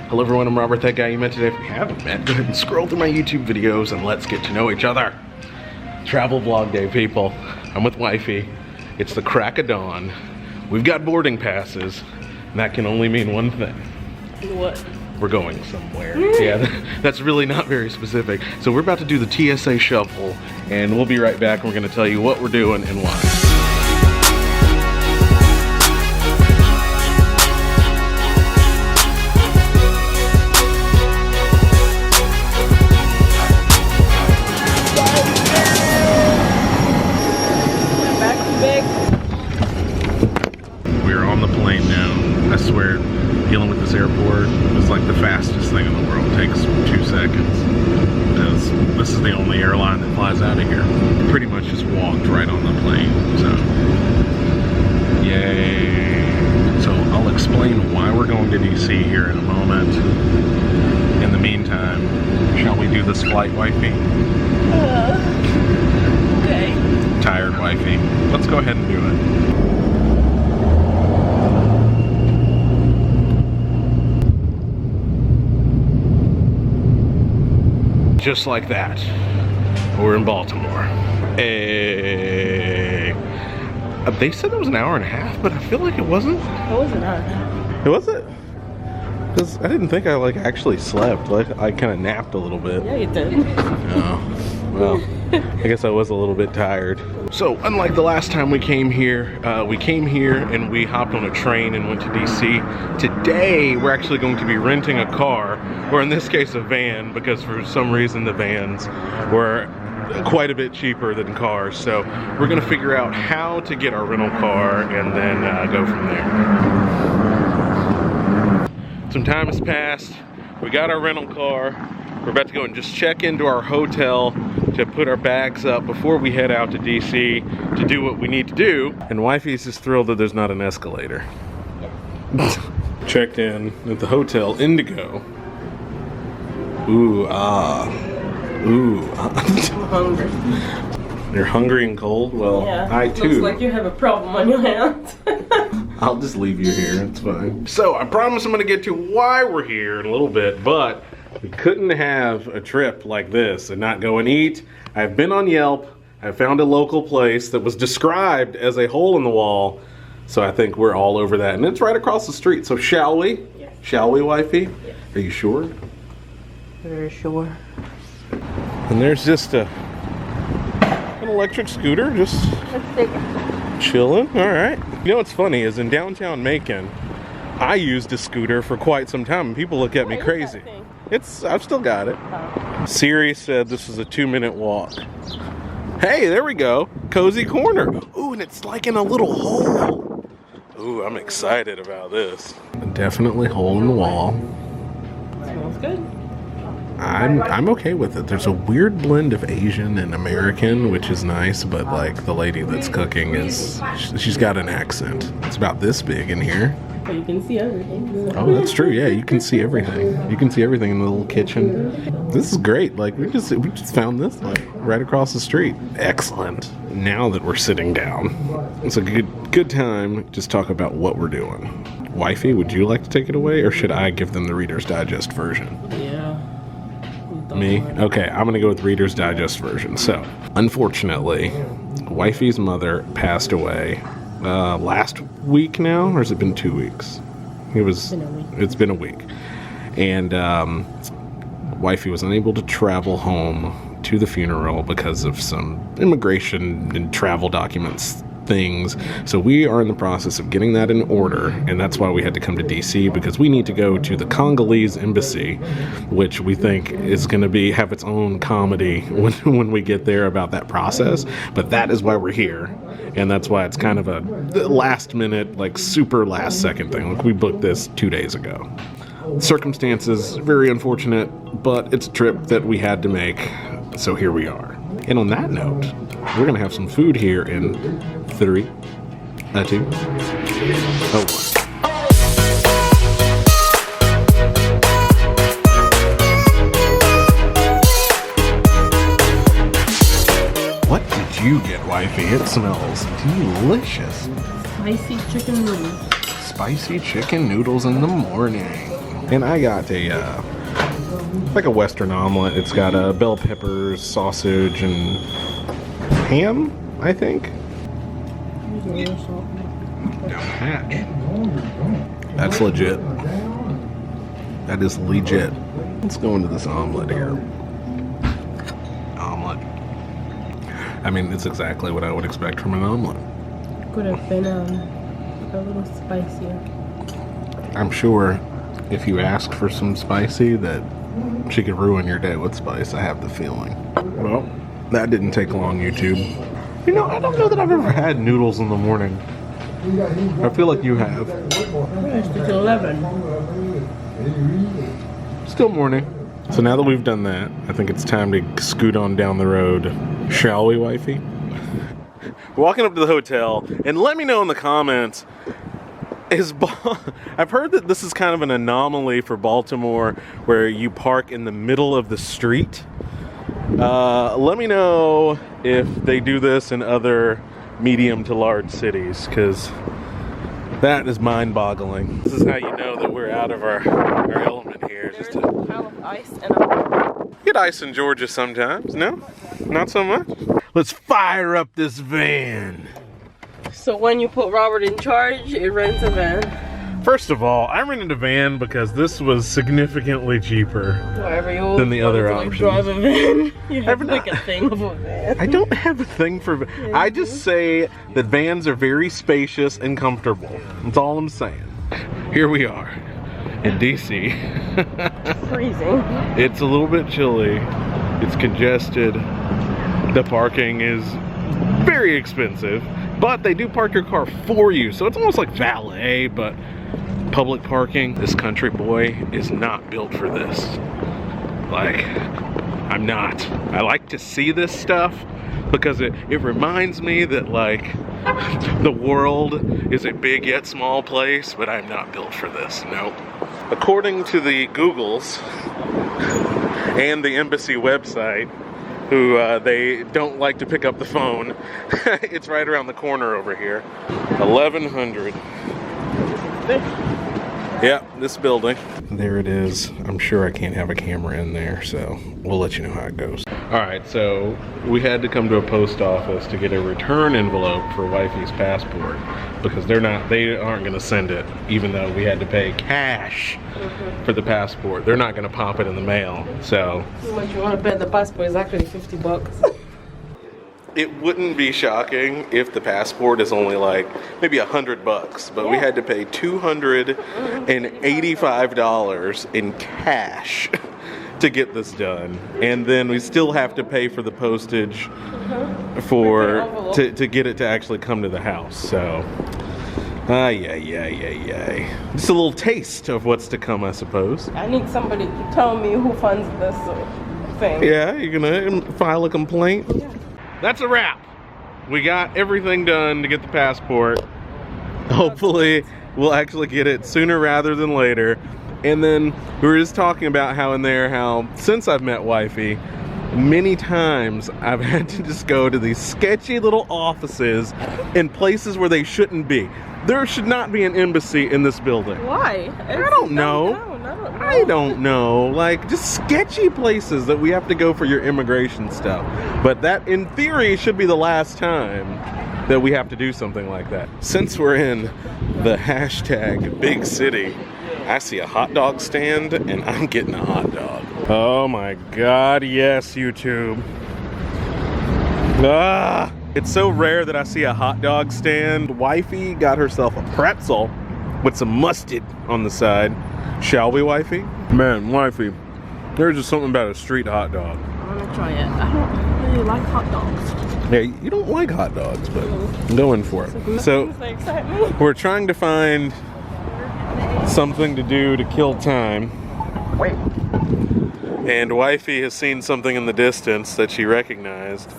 Hello everyone, I'm Robert, that guy you met today. If we haven't met, go ahead and scroll through my YouTube videos and let's get to know each other. Travel vlog day, people. I'm with wifey. It's the crack of dawn. We've got boarding passes, and that can only mean one thing. What? We're going somewhere. Yeah, that's really not very specific. So we're about to do the TSA shuffle, and we'll be right back. We're gonna tell you what we're doing and why. We're on the plane now. I swear, dealing with this airport is like the fastest thing in the world. It takes 2 seconds. Because this is the only airline that flies out of here. Pretty much just walked right on the plane. So, yay. So I'll explain why we're going to DC here in a moment. In the meantime, shall we do this flight, wifey? Okay. Tired wifey. Let's go ahead and do it. Just like that, we're in Baltimore. Hey. They said it was an hour and a half, but I feel like it wasn't. It was an hour and a half. It wasn't? Because I didn't think I like actually slept. Like I kind of napped a little bit. Yeah, you did. Oh, well, I guess I was a little bit tired. So unlike the last time we came here and we hopped on a train and went to DC. Today we're actually going to be renting a car, or in this case a van, because for some reason the vans were quite a bit cheaper than cars. So we're gonna figure out how to get our rental car and then go from there. Some time has passed. We got our rental car. We're about to go and just check into our hotel to put our bags up before we head out to DC to do what we need to do. And wifey's just thrilled that there's not an escalator. Checked in at the Hotel Indigo. Ooh, ah. Ooh, ah. I'm hungry. You're hungry and cold? Well, yeah, I too. Looks like you have a problem on your hands. I'll just leave you here, it's fine. So I promise I'm gonna get to why we're here in a little bit, but we couldn't have a trip like this and not go and eat. I've been on Yelp. I found a local place that was described as a hole in the wall. So I think we're all over that. And it's right across the street. So shall we? Yes. Shall we, wifey? Yes. Are you sure? Very sure. And there's just an electric scooter just Let's take it. chilling. All right. You know what's funny is in downtown Macon, I used a scooter for quite some time and people look at me crazy. I've still got it. Oh. Siri said this is a 2-minute walk. Hey, there we go. Cozy corner. Ooh, and it's like in a little hole. Ooh, I'm excited about this. Definitely hole in the wall. Smells good. I'm okay with it. There's a weird blend of Asian and American, which is nice, but like the lady that's cooking she's got an accent. It's about this big in here. But you can see everything. Oh, that's true. Yeah, you can see everything. You can see everything in the little kitchen. This is great. Like we just found this like right across the street. Excellent. Now that we're sitting down, it's a good time to just talk about what we're doing. Wifey, would you like to take it away, or should I give them the Reader's Digest version? Yeah. Me? Okay, I'm gonna go with Reader's Digest version. So, unfortunately, wifey's mother passed away last week now, or has it been 2 weeks? It's been a week. And wifey was unable to travel home to the funeral because of some immigration and travel documents things. So we are in the process of getting that in order, and that's why we had to come to DC, because we need to go to the Congolese embassy, which we think is going to have its own comedy when we get there about that process. But that is why we're here, and that's why it's kind of a last minute, like super last second thing. Like we booked this 2 days ago. Circumstances very unfortunate, but it's a trip that we had to make, so here we are. And on that note, we're gonna have some food here in 3, 2, 1. What did you get, wifey? It smells delicious. Spicy chicken noodles. Spicy chicken noodles in the morning. And I got a like a Western omelet. It's got bell peppers, sausage, and ham, I think. Hatch. That's legit. That is legit. Let's go into this omelet here. Omelet. I mean, it's exactly what I would expect from an omelet. Could have been a little spicier. I'm sure if you asked for some spicy that she could ruin your day with spice. I have the feeling. Well, that didn't take long, YouTube. You know, I don't know that I've ever had noodles in the morning. I feel like you have. It's 11. Still morning. So now that we've done that, I think it's time to scoot on down the road. Shall we, wifey? Walking up to the hotel, and let me know in the comments, I've heard that this is kind of an anomaly for Baltimore, where you park in the middle of the street. Let me know if they do this in other medium to large cities, because that is mind-boggling. This is how you know that we're out of our element here. There's a pile of ice and a... Get ice in Georgia sometimes, no? Not so much? Let's fire up this van. So when you put Robert in charge, it rents a van. First of all, I rented a van because this was significantly cheaper than the other options. Drive a van. You have like a thing of a van. I don't have a thing for vans. Yeah, I just say that vans are very spacious and comfortable. That's all I'm saying. Here we are in DC. Freezing. It's a little bit chilly. It's congested. The parking is very expensive, but they do park your car for you, so it's almost like valet, but public parking. This country boy is not built for this. Like, I'm not. I like to see this stuff because it reminds me that, like, the world is a big yet small place, but I'm not built for this. Nope. According to the Googles and the embassy website, who they don't like to pick up the phone, it's right around the corner over here. 1100. Yeah, this building. There it is. I'm sure I can't have a camera in there, so we'll let you know how it goes. All right, so we had to come to a post office to get a return envelope for wifey's passport because they aren't gonna send it, even though we had to pay cash for the passport. They're not gonna pop it in the mail, so. How much you wanna bet the passport is actually 50 bucks? It wouldn't be shocking if the passport is only like maybe $100, but we had to pay $285 in cash to get this done, and then we still have to pay for the postage to get it to actually come to the house. So, just a little taste of what's to come, I suppose. I need somebody to tell me who funds this thing. Yeah, you're gonna file a complaint? Yeah. That's a wrap. We got everything done to get the passport. Hopefully, we'll actually get it sooner rather than later. And then we were just talking about how since I've met wifey, many times I've had to just go to these sketchy little offices in places where they shouldn't be. There should not be an embassy in this building. Why? I don't know. I don't know. Like, just sketchy places that we have to go for your immigration stuff. But that, in theory, should be the last time that we have to do something like that. Since we're in the hashtag big city, I see a hot dog stand and I'm getting a hot dog. Oh my God, yes, YouTube. It's so rare that I see a hot dog stand. Wifey got herself a pretzel with some mustard on the side. Shall we, wifey? Man, wifey, there's just something about a street hot dog. I want to try it. I don't really like hot dogs. Yeah, you don't like hot dogs, but I'm going for it. So, we're trying to find something to do to kill time. Wait. And wifey has seen something in the distance that she recognized.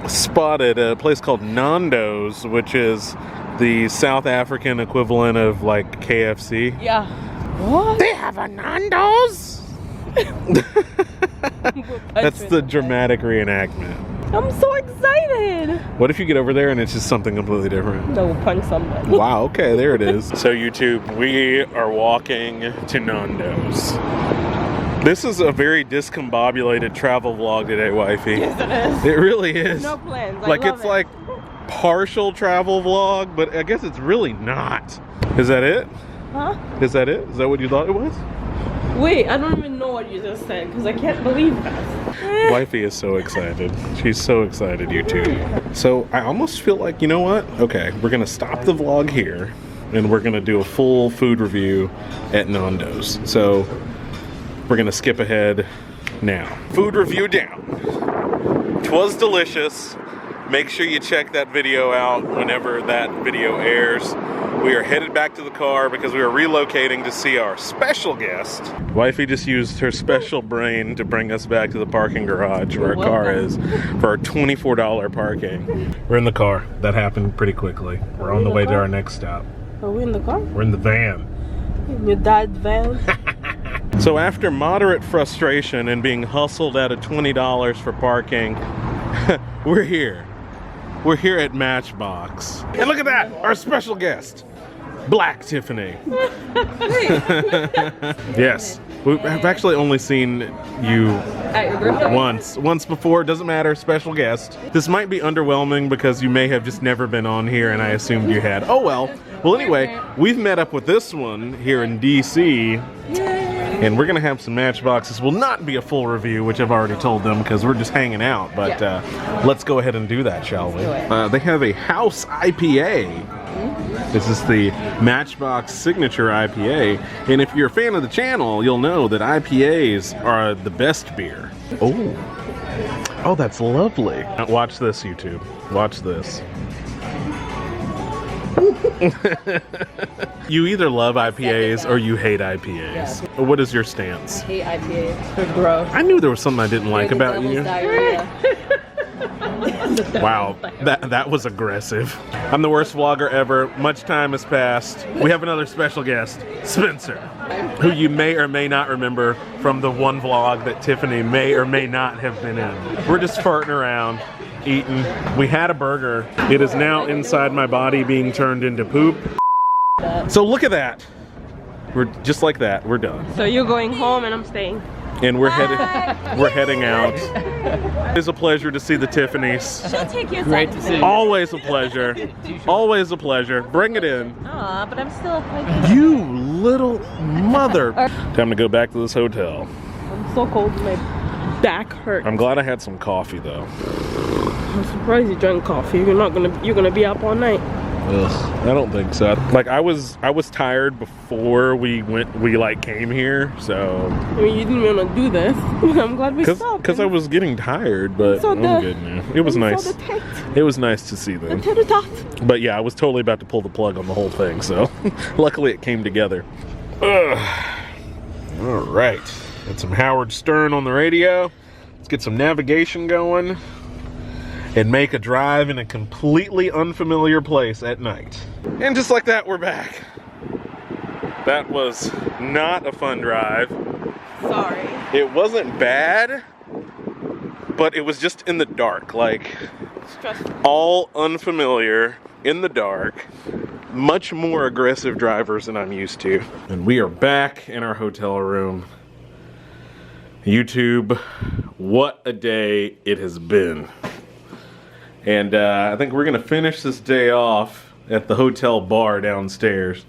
Spotted a place called Nando's, which is the South African equivalent of like KFC. Yeah. What? They have a Nando's? That's the dramatic reenactment. I'm so excited. What if you get over there and it's just something completely different? No, we'll punch somebody. Wow, okay, there it is. So YouTube, we are walking to Nando's. This is a very discombobulated travel vlog today, wifey. Yes, it is. It really is. No plans. I Like love it's it. like partial travel vlog, but I guess it's really not. Is that it? Huh? Is that it? Is that what you thought it was? Wait, I don't even know what you just said because I can't believe that. Wifey is so excited. She's so excited, YouTube. So I almost feel like, you know what? Okay, we're gonna stop the vlog here and we're gonna do a full food review at Nando's. So we're gonna skip ahead now. Food review down. 'Twas delicious. Make sure you check that video out whenever that video airs. We are headed back to the car because we are relocating to see our special guest. Wifey just used her special brain to bring us back to the parking garage where our car is for our $24 parking. We're in the car. That happened pretty quickly. We're on the way to our next stop. Are we in the car? We're in the van. In your dad's van? So after moderate frustration and being hustled out of $20 for parking, we're here. We're here at Matchbox. And look at that, our special guest, Black Tiffany. Yes, I've actually only seen you At your birthday? once before, doesn't matter, special guest. This might be underwhelming because you may have just never been on here and I assumed you had. Oh well. Well anyway, we've met up with this one here in DC. And we're gonna have some Matchboxes. Will not be a full review, which I've already told them because we're just hanging out. But let's go ahead and do that, shall we? They have a house IPA. This is the Matchbox Signature IPA. And if you're a fan of the channel, you'll know that IPAs are the best beer. Oh, that's lovely. Now watch this, YouTube. Watch this. You either love IPAs or you hate IPAs. What is your stance? I hate IPAs. They're gross. I knew there was something I didn't like about you. Wow, that was aggressive. I'm the worst vlogger ever. Much time has passed. We have another special guest, Spencer, who you may or may not remember from the one vlog that Tiffany may or may not have been in. We're just farting around, eating. We had a burger. It is now inside my body being turned into poop. So look at that. We're just like that. We're done. So you're going home and I'm staying. And we're heading out. It is a pleasure to see the Tiffanys. She'll take you Great to see you. Always a pleasure. Always a pleasure. Bring it in. Aw, but I'm still like... You little mother. Time to go back to this hotel. I'm so cold, my back hurts. I'm glad I had some coffee though. I'm surprised you drank coffee. You're gonna be up all night. Ugh, I don't think so. Like I was tired before we came here, so. I mean, you didn't want to do this. I'm glad we stopped. Because I was getting tired, but I'm good now. It was nice. It was nice to see them. But yeah, I was totally about to pull the plug on the whole thing, so luckily it came together. Ugh. All right, got some Howard Stern on the radio. Let's get some navigation going and make a drive in a completely unfamiliar place at night. And just like that, we're back. That was not a fun drive. Sorry. It wasn't bad, but it was just in the dark, like Stressful. all unfamiliar, in the dark, much more aggressive drivers than I'm used to. And we are back in our hotel room. YouTube, what a day it has been. And I think we're gonna finish this day off at the hotel bar downstairs.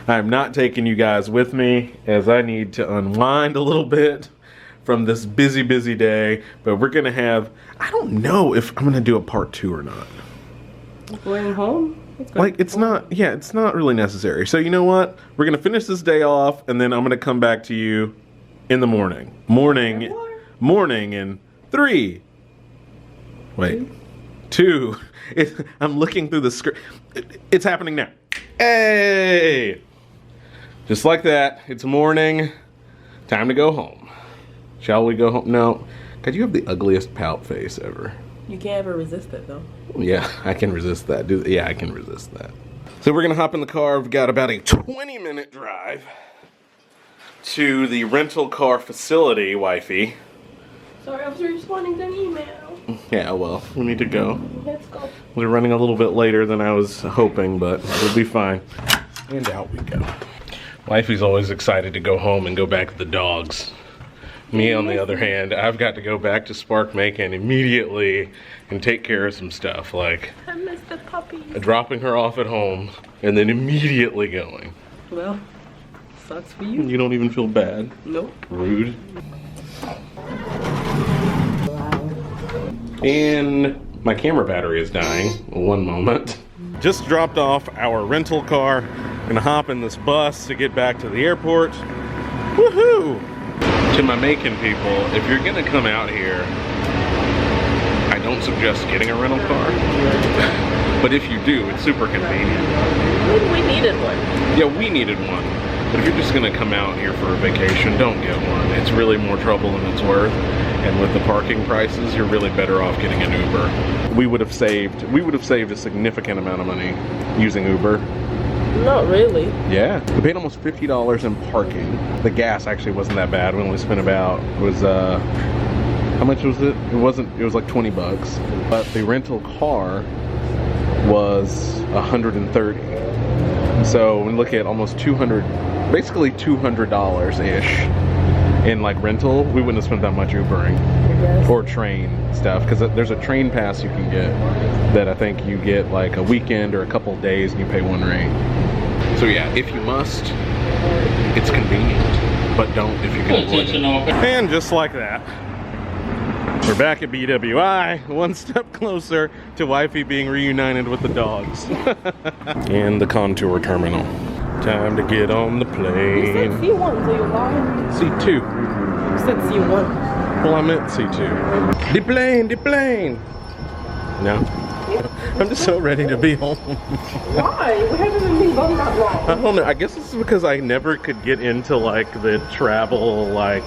I'm not taking you guys with me as I need to unwind a little bit from this busy day, but we're gonna have, I don't know if I'm gonna do a part 2 or not. Going home? Like it's not really necessary. So you know what? We're gonna finish this day off and then I'm gonna come back to you in the morning. Morning in 3. Wait. 2. I'm looking through the script. It's happening now. Hey! Just like that. It's morning. Time to go home. Shall we go home? No. God, you have the ugliest pout face ever. You can't ever resist it though. Yeah, I can resist that. Yeah, I can resist that. So we're gonna hop in the car. We've got about a 20-minute drive to the rental car facility, wifey. Sorry, I was responding to an email. Yeah, well, we need to go. Let's go. We're running a little bit later than I was hoping, but we'll be fine. And out we go. Wifey's always excited to go home and go back to the dogs. Me, on the other hand, I've got to go back to Spark Macon immediately and take care of some stuff, like I miss the puppies. dropping her off at home and then immediately going. Well, sucks for you. You don't even feel bad? Nope. Rude. And my camera battery is dying. One moment. Just dropped off our rental car. Gonna hop in this bus to get back to the airport. Woohoo! To my Macon people, if you're gonna come out here, I don't suggest getting a rental car. But if you do, it's super convenient. We needed one. Yeah, we needed one. But if you're just gonna come out here for a vacation, don't get one. It's really more trouble than it's worth. And with the parking prices, you're really better off getting an Uber. We would have saved a significant amount of money using Uber. Not really. Yeah, we paid almost $50 in parking. The gas actually wasn't that bad. We only spent about, how much was it? It was like 20 bucks. But the rental car was 130. So when we look at almost 200, basically $200-ish in like rental, we wouldn't have spent that much Ubering or train stuff, because there's a train pass you can get that I think you get like a weekend or a couple days and you pay one rate. So yeah, if you must, it's convenient, but don't if you can avoid it. And just like that, we're back at BWI, one step closer to Wifey being reunited with the dogs. And the Contour terminal. Time to get on the plane. You said C1, so you're lying. C2. You said C1. Well, I meant C2. The plane. No. I'm just so ready to be home. Why? We haven't been gone that long. I don't know. I guess it's because I never could get into like the travel like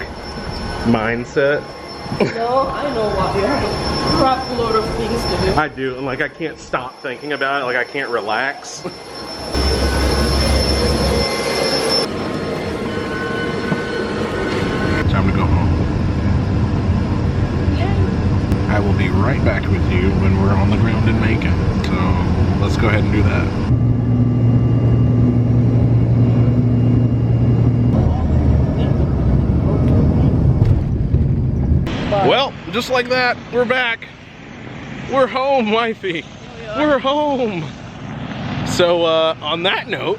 mindset. No, I know why. You have a crap load of things to do. I do, and like I can't stop thinking about it. Like I can't relax. Time to go home. I will be right back with you when we're on the ground in Macon. So let's go ahead and do that. Well, just like that, we're back. We're home, Wifey. We're home. So on that note,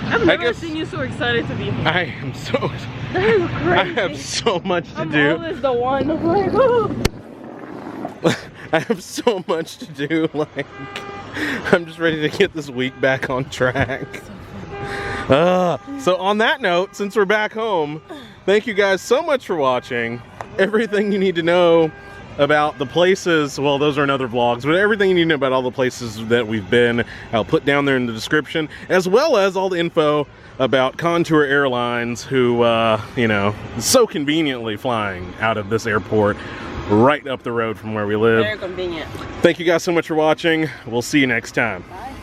I've never seen you so excited to be home. I am so. That is crazy. I have so much to do. I'm always the one. I'm like, oh. I have so much to do. Like, I'm just ready to get this week back on track. So on that note, since we're back home, thank you guys so much for watching. Everything you need to know about the places, well, those are in other vlogs, but everything you need to know about all the places that we've been, I'll put down there in the description, as well as all the info about Contour Airlines, who, you know, so conveniently flying out of this airport right up the road from where we live. Very convenient. Thank you guys so much for watching. We'll see you next time. Bye.